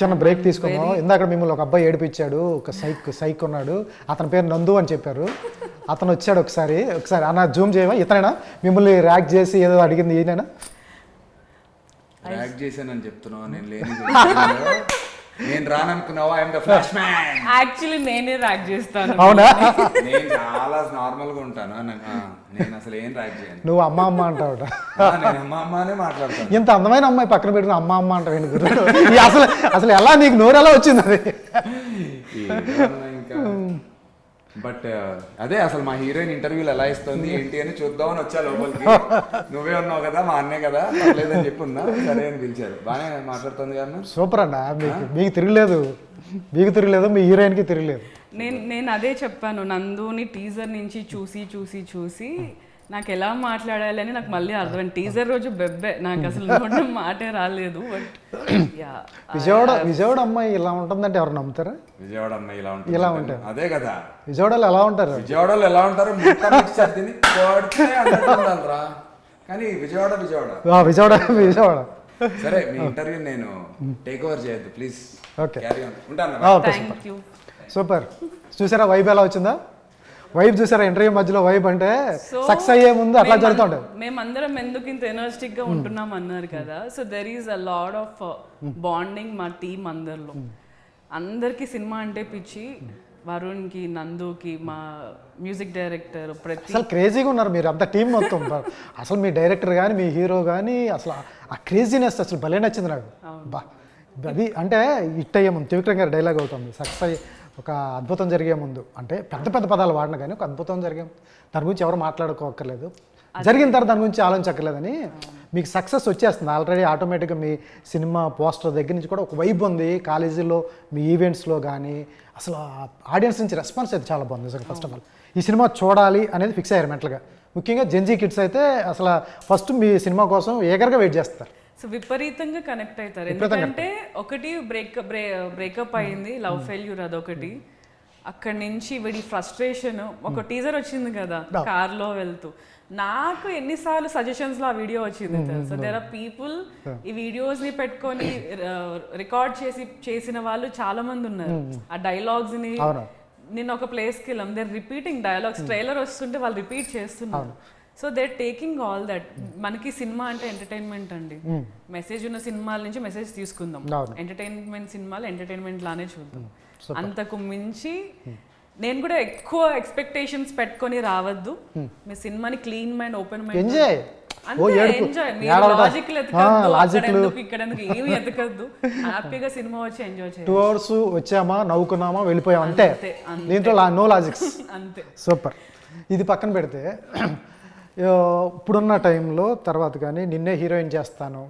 చిన్న బ్రేక్ తీసుకున్నాం. ఇందాక మిమ్మల్ని ఒక అబ్బాయి ఏడిపించాడు, ఒక సైక్ ఉన్నాడు, అతని పేరు నందు అని చెప్పారు. అతను వచ్చాడు ఒకసారి అన్న జూమ్ చేయవా, ఇతనేనా మిమ్మల్ని ర్యాక్ చేసి ఏదో అడిగింది ఈయనైనా? ర్యాక్ చేశానని చెప్తున్నావు, నేను లేని నేను రాననుకున్నావా? I'm the flash man. Actually నేనే ర్యాక్ చేస్తాను. అవునా? నేను చాలా నార్మల్ గా ఉంటాను, నేను అసలు ఏం ర్యాక్ చేయను. నువ్వు అమ్మ అమ్మ అంటావుట. నేను అమ్మ అమ్మనే మాట్లాడతాను. ఇంత అందమైన అమ్మాయి పక్కన పెట్టుకుని అమ్మ అమ్మ అంటావు ఎందుకు? అసలు ఎలా నీకు నోరు ఎలా వచ్చింది అది? ఇంకా బట్ అదే అసలు మా హీరోయిన్ ఇంటర్వ్యూలు ఎలా ఇస్తుంది ఏంటి అని చూద్దామని వచ్చా లోపలికి. నువ్వే ఉన్నావు కదా, మా అన్నే కదా, లేదని చెప్పి ఉన్నా. సరే అని పిలిచారు. బాగానే మాట్లాడుతుంది కదా. సూపర్ అన్న, మీకు తిరగలేదు, మీ హీరోయిన్కి తిరగలేదు. నేను అదే చెప్పాను, నందుని టీజర్ నుంచి చూసి నాకు ఎలా మాట్లాడాలి అని నాకు మళ్ళీ అర్థమైంది. టీజర్ రోజు బెబ్బే, నాకు అసలు నోటి మాటే రాలేదు. బట్ విజయవాడ అమ్మాయి ఇలా ఉంటుందంటే ఎవరు నమ్ముతారా? విజయవాడ అమ్మాయి ఇలా ఉంటారు. అదే కదా, విజయవాడలో ఎలా ఉంటారు? విజయవాడలో ఎలా ఉంటారు? రా కానీ విజయవాడ. సరే, మీ ఇంటర్వ్యూ నేను టేక్ ఓవర్ చేయొద్దు ప్లీజ్. ఓకే, ఉంటాను. సూపర్. చూసారా వైబ్ ఎలా వచ్చిందా? వైబ్ చూసారా? ఇంటర్వ్యూ మధ్యలో వైబ్ అంటే సక్సెస్ అయ్యే ముందు అట్లా జరుగుతుంటది. మేమందరం ఎందుకు ఇంత ఎనర్జెటిక్ గా ఉంటున్నాం అన్నారు కదా. So there is a lot of bonding మా టీం అందరిలో. అందరికి సినిమా అంటే పిచ్చి. వరుణ్కి, నందుకి, మా మ్యూజిక్ డైరెక్టర్, ప్రతి అసలు క్రేజీగా ఉన్నారు మీరు అంత టీం మొత్తం. అసలు మీ డైరెక్టర్ కానీ మీ హీరో కానీ అసలు ఆ క్రేజీనెస్ అసలు భలే నచ్చింది నాకు. బా, అది అంటే హిట్ అయ్యే ముందు త్రివిక్రమ్ గారి డైలాగ్ అవుతుంది, సక్సెస్ అయ్యి ఒక అద్భుతం జరిగే ముందు, అంటే పెద్ద పదాలు వాడిన కానీ ఒక అద్భుతం జరిగే దాని గురించి ఎవరు మాట్లాడుకోక్కర్లేదు, జరిగిన తర్వాత దాని గురించి ఆలోచించక్కర్లేదని. మీకు సక్సెస్ వచ్చేస్తుంది ఆల్రెడీ ఆటోమేటిక్గా. మీ సినిమా పోస్టర్ దగ్గర నుంచి కూడా ఒక వైబ్ ఉంది. కాలేజీలో మీ ఈవెంట్స్లో కానీ అసలు ఆడియన్స్ నుంచి రెస్పాన్స్ అయితే చాలా బాగుంది నిజంగా. ఫస్ట్ ఆఫ్ ఆల్ ఈ సినిమా చూడాలి అనేది ఫిక్స్ అయ్యారు మెంటల్గా. ముఖ్యంగా జెన్జీ కిడ్స్ అయితే అసలు ఫస్ట్ మీ సినిమా కోసం ఏగర్గా వెయిట్ చేస్తారు. సో విపరీతంగా కనెక్ట్ అవుతారు. ఎందుకంటే ఒకటి బ్రేకప్ అయింది, లవ్ ఫెయిల్యూర్ అదొకటి. అక్కడి నుంచి వీడి ఫ్రస్ట్రేషన్. ఒక టీజర్ వచ్చింది కదా కార్లో వెళ్తూ, నాకు ఎన్నిసార్లు సజెషన్స్ లో ఆ వీడియో వచ్చింది తెలుసా. దేర్ ఆర్ పీపుల్ ఈ వీడియోస్ ని పెట్టుకొని రికార్డ్ చేసిన వాళ్ళు చాలా మంది ఉన్నారు. ఆ డైలాగ్స్ ని నిన్న ఒక ప్లేస్ కి వెళ్ళాం, దేర్ రిపీటింగ్ డైలాగ్స్. ట్రైలర్ వస్తుంటే వాళ్ళు రిపీట్ చేస్తున్నారు. So they taking all that. మనకి సినిమా అంటే ఎంటర్టైన్మెంట్ అండి. మెసేజ్ ఉన్న సినిమాల నుంచి మెసేజ్ తీసుకుందాం, ఎంటర్టైన్మెంట్ సినిమాలు ఎంటర్టైన్మెంట్ లానే చూద్దాం. అంతకు మించి నేను కూడా ఎక్కువ ఎక్స్పెక్టేషన్స్ పెట్టుకొని రావద్దు. మీ సినిమాని clean mind, open mind enjoy. Logic ఇక్కడ ఏమి ఎతకద్దు. హ్యాపీగా సినిమా వచ్చి ఎంజాయ్ చేయాలి. 2 hours వచ్చామా, నవ్వుకున్నామా, వెళ్ళిపోయాం అంతే. దీంట్లో నో లాజిక్స్. అంతే. సూపర్. ఇది పక్కన పెడితే ఇప్పుడున్న టైంలో తర్వాత కానీ నిన్నే హీరోయిన్ చేస్తాను,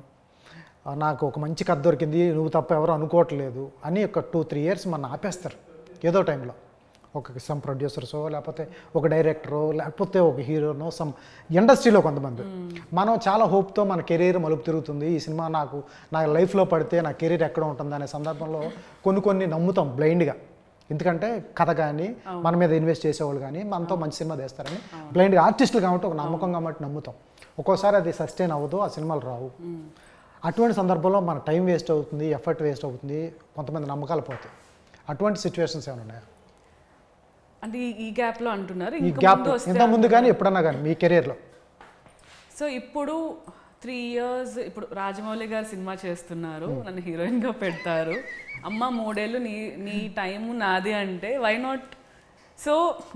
నాకు ఒక మంచి కథ దొరికింది, నువ్వు తప్ప ఎవరు అనుకోవట్లేదు అని ఒక 2-3 years మన ఆపేస్తారు ఏదో టైంలో. ఒక సమ్ ప్రొడ్యూసర్సో, లేకపోతే ఒక డైరెక్టరో, లేకపోతే ఒక హీరోనో, సమ్ ఇండస్ట్రీలో కొంతమంది. మనం చాలా హోప్తో మన కెరీర్ మలుపు తిరుగుతుంది, ఈ సినిమా నా లైఫ్లో పడితే నా కెరీర్ ఎక్కడ ఉంటుంది అనే సందర్భంలో కొన్ని నమ్ముతాం బ్లైండ్గా. ఎందుకంటే కథ కానీ మన మీద ఇన్వెస్ట్ చేసేవాళ్ళు కానీ మనతో మంచి సినిమా తీస్తారని బ్లైండ్గా ఆర్టిస్టులు కాబట్టి ఒక నమ్మకం కాబట్టి నమ్ముతాం. ఒక్కోసారి అది సస్టైన్ అవ్వదు, ఆ సినిమాలు రావు. అటువంటి సందర్భంలో మన టైం వేస్ట్ అవుతుంది, ఎఫర్ట్ వేస్ట్ అవుతుంది, కొంతమంది నమ్మకాలు పోతాయి. అటువంటి సిచ్యువేషన్స్ ఏమైనా ఉన్నాయా? అంటే ఈ గ్యాప్లో అంటున్నారు? ఈ గ్యాప్ ఇంతకుముందు కానీ ఎప్పుడన్నా కానీ మీ కెరీర్లో? సో ఇప్పుడు 3 years ఇప్పుడు రాజమౌళి గారు సినిమా చేస్తున్నారు, నన్ను హీరోయిన్గా పెడతారు. అమ్మ 3 ఏళ్ళు నీ టైము నాది అంటే వై నాట్? సో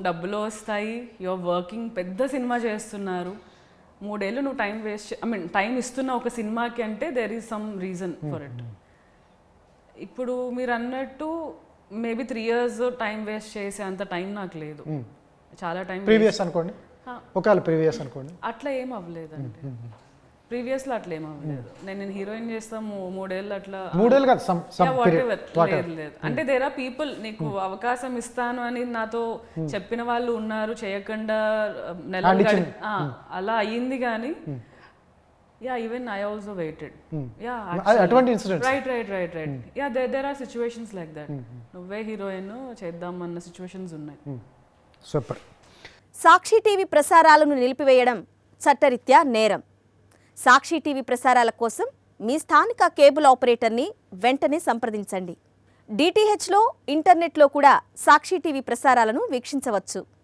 డబ్బులు వస్తాయి, యువర్ వర్కింగ్, పెద్ద సినిమా చేస్తున్నారు, 3 ఏళ్ళు నువ్వు టైం వేస్ట్, టైం ఇస్తున్న ఒక సినిమాకి అంటే there is some reason for it. ఇప్పుడు మీరు అన్నట్టు మేబీ 3 years టైం వేస్ట్ చేసే అంత టైం నాకు లేదు. చాలా టైం ప్రీవియస్ అనుకోండి, ఒకవేళ ప్రీవియస్ అనుకోండి, అట్లా ఏం అవ్వలేదండి. ప్రీవియస్లో అట్లా ఏం అవ్వలేదు. నేను హీరోయిన్ చేస్తాము 3 ఏళ్ళు అట్లా 3 ఏళ్ళు కాదు, లేదు. అంటే దేర్ ఆర్ పీపుల్ నీకు అవకాశం ఇస్తాను అని నాతో చెప్పిన వాళ్ళు ఉన్నారు, చేయకుండా నెలలు అలా అయ్యింది. కానీ even I also waited. There are situations like that. నువ్వే హీరోయిన్ చేద్దామన్న సిచ్యువేషన్స్ ఉన్నాయి. సూపర్. సాక్షి టీవీ ప్రసారాలను నిలిపివేయడం చట్టరీత్యా నేరం. సాక్షి టీవీ ప్రసారాల కోసం మీ స్థానిక కేబుల్ ఆపరేటర్ని వెంటనే సంప్రదించండి. DTHలో, ఇంటర్నెట్లో కూడా సాక్షి టీవీ ప్రసారాలను వీక్షించవచ్చు.